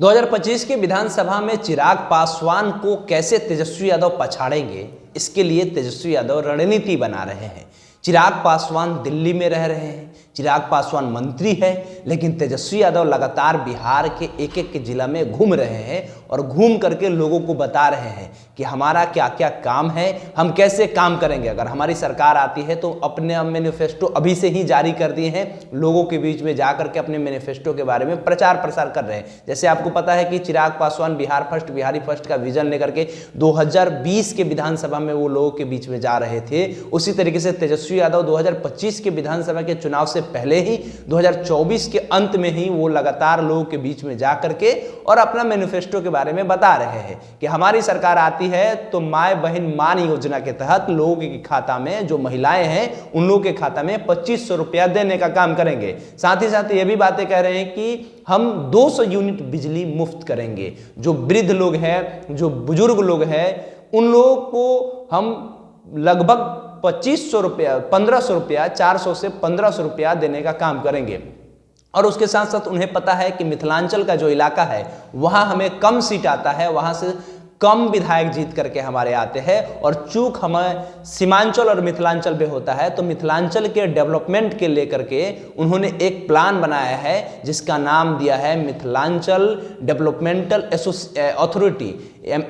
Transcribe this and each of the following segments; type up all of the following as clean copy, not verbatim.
2025 के विधानसभा में चिराग पासवान को कैसे तेजस्वी यादव पछाड़ेंगे, इसके लिए तेजस्वी यादव रणनीति बना रहे हैं। चिराग पासवान दिल्ली में रह रहे हैं, चिराग पासवान मंत्री है, लेकिन तेजस्वी यादव लगातार बिहार के एक एक जिला में घूम रहे हैं और घूम करके लोगों को बता रहे हैं कि हमारा क्या क्या काम है, हम कैसे काम करेंगे। अगर हमारी सरकार आती है तो अपने मैनिफेस्टो अभी से ही जारी कर दिए हैं, लोगों के बीच में जा करके अपने मैनिफेस्टो के बारे में प्रचार प्रसार कर रहे हैं। जैसे आपको पता है कि चिराग पासवान बिहार फर्स्ट, बिहारी फर्स्ट का विजन लेकर के 2020 के विधानसभा में वो लोगों के बीच में जा रहे थे। उसी तरीके से तेजस्वी यादव 2025 के विधानसभा के चुनाव से पहले ही 2024 के अंत में ही वो लगातार लोगों के बीच में जा करके और अपना मैनिफेस्टो के बारे में बता रहे हैं कि हमारी सरकार आती है तो माय बहन मान योजना के तहत लोगों के खाता में, जो महिलाएं हैं उन लोगों के खाता में 2500 रुपया देने का काम करेंगे। साथ ही साथ ये भी बातें कह रहे हैं कि हम 200 यूनिट बिजली मुफ्त करेंगे। जो वृद्ध लोग हैं, जो बुजुर्ग लोग हैं, उन लोगों को हम लगभग 2500 रुपया, 1500 रुपया, 400 से 1500 रुपया देने का काम करेंगे। और उसके साथ साथ उन्हें पता है कि मिथिलांचल का जो इलाका है वहां हमें कम सीट आता है, वहां से कम विधायक जीत करके हमारे आते हैं, और चूक हमें सीमांचल और मिथिलांचल में होता है तो मिथिलांचल के डेवलपमेंट के लेकर के उन्होंने एक प्लान बनाया है जिसका नाम दिया है मिथिलांचल डेवलपमेंटल अथॉरिटी,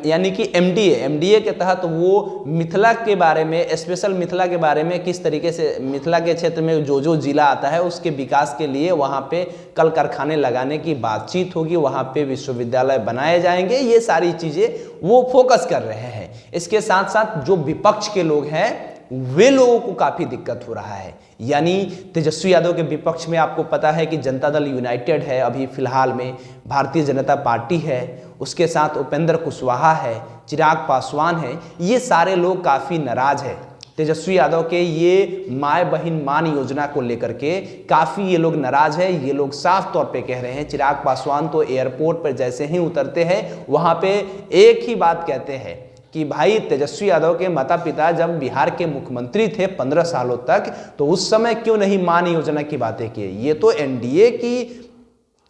यानी कि एमडीए के तहत वो मिथिला के बारे में, स्पेशल मिथिला के बारे में किस तरीके से मिथिला के क्षेत्र में जो जो जिला आता है उसके विकास के लिए वहाँ पे कल कारखाने लगाने की बातचीत होगी, वहाँ पे विश्वविद्यालय बनाए जाएंगे। ये सारी चीज़ें वो फोकस कर रहे हैं। इसके साथ साथ जो विपक्ष के लोग हैं वे लोगों को काफी दिक्कत हो रहा है। यानी तेजस्वी यादव के विपक्ष में आपको पता है कि जनता दल यूनाइटेड है, अभी फिलहाल में भारतीय जनता पार्टी है, उसके साथ उपेंद्र कुशवाहा है, चिराग पासवान है। ये सारे लोग काफी नाराज है तेजस्वी यादव के ये माय बहन मान योजना को लेकर के। काफी ये लोग नाराज है। ये लोग साफ तौर पे कह रहे हैं, चिराग पासवान तो एयरपोर्ट पर जैसे ही उतरते हैं वहां पे एक ही बात कहते हैं कि भाई तेजस्वी यादव के माता पिता जब बिहार के मुख्यमंत्री थे 15 सालों तक, तो उस समय क्यों नहीं मान योजना की बातें की। ये तो एनडीए की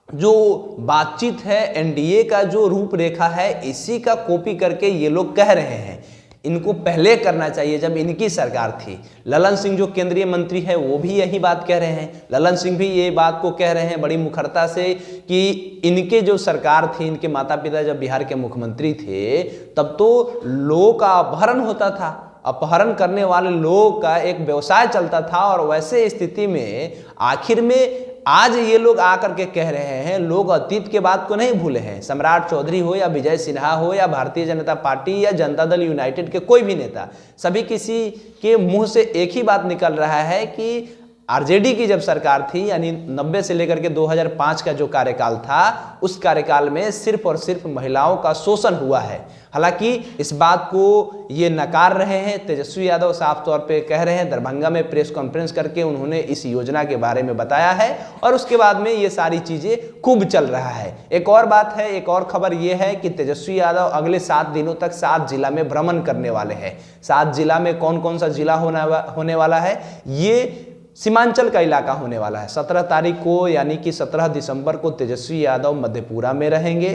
जो बातचीत है, एनडीए का जो रूपरेखा है, इसी का कॉपी करके ये लोग कह रहे हैं। इनको पहले करना चाहिए जब इनकी सरकार थी। ललन सिंह जो केंद्रीय मंत्री है वो भी यही बात कह रहे हैं। ललन सिंह भी ये बात को कह रहे हैं बड़ी मुखरता से कि इनके जो सरकार थी, इनके माता पिता जब बिहार के मुख्यमंत्री थे तब तो लोगों का अपहरण होता था, अपहरण करने वाले लोगों का एक व्यवसाय चलता था। और वैसे स्थिति में आखिर में आज ये लोग आकर के कह रहे हैं, लोग अतीत के बात को नहीं भूले हैं। सम्राट चौधरी हो या विजय सिन्हा हो या भारतीय जनता पार्टी या जनता दल यूनाइटेड के कोई भी नेता, सभी किसी के मुंह से एक ही बात निकल रहा है कि आरजेडी की जब सरकार थी, यानी 90 से लेकर के 2005 का जो कार्यकाल था, उस कार्यकाल में सिर्फ और सिर्फ महिलाओं का शोषण हुआ है। हालांकि इस बात को ये नकार रहे हैं। तेजस्वी यादव साफ तौर पे कह रहे हैं, दरभंगा में प्रेस कॉन्फ्रेंस करके उन्होंने इस योजना के बारे में बताया है और उसके बाद में ये सारी चीजें खूब चल रहा है। एक और बात है, एक और खबर ये है कि तेजस्वी यादव अगले 7 दिनों तक 7 जिला में भ्रमण करने वाले हैं। 7 जिला में कौन कौन सा जिला होने वाला है, ये सीमांचल का इलाका होने वाला है। 17 तारीख को, यानी कि 17 दिसंबर को तेजस्वी यादव मधेपुरा में रहेंगे।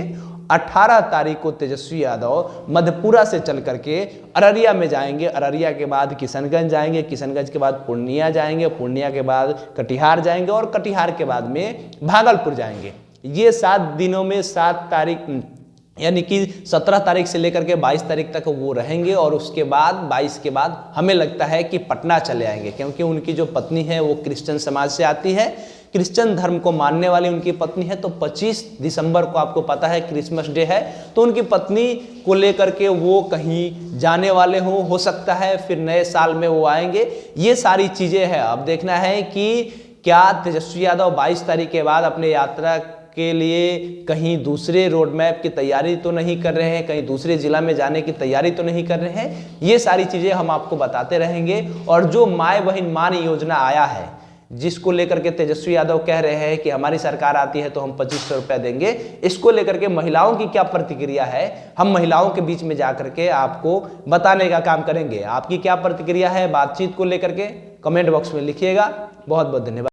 18 तारीख को तेजस्वी यादव मधेपुरा से चल करके अररिया में जाएंगे। अररिया के बाद किशनगंज जाएंगे, किशनगंज के बाद पूर्णिया जाएंगे, पूर्णिया के बाद कटिहार जाएंगे और कटिहार के बाद में भागलपुर जाएंगे। ये 7 दिनों में 7 तारीख यानी कि 17 तारीख से लेकर के 22 तारीख तक वो रहेंगे और उसके बाद 22 के बाद हमें लगता है कि पटना चले आएंगे, क्योंकि उनकी जो पत्नी है वो क्रिश्चियन समाज से आती है, क्रिश्चियन धर्म को मानने वाली उनकी पत्नी है। तो 25 दिसंबर को आपको पता है क्रिसमस डे है, तो उनकी पत्नी को लेकर के वो कहीं जाने वाले हो सकता है, फिर नए साल में वो आएंगे। ये सारी चीज़ें हैं। अब देखना है कि क्या तेजस्वी यादव 22 तारीख के बाद अपने यात्रा के लिए कहीं दूसरे रोड मैप की तैयारी तो नहीं कर रहे हैं, कहीं दूसरे जिला में जाने की तैयारी तो नहीं कर रहे हैं। ये सारी चीज़ें हम आपको बताते रहेंगे। और जो माय बहन मान योजना आया है, जिसको लेकर के तेजस्वी यादव कह रहे हैं कि हमारी सरकार आती है तो हम 2500 रुपया देंगे, इसको लेकर के महिलाओं की क्या प्रतिक्रिया है, हम महिलाओं के बीच में जाकर के आपको बताने का काम करेंगे। आपकी क्या प्रतिक्रिया है बातचीत को लेकर के, कमेंट बॉक्स में लिखिएगा। बहुत बहुत धन्यवाद।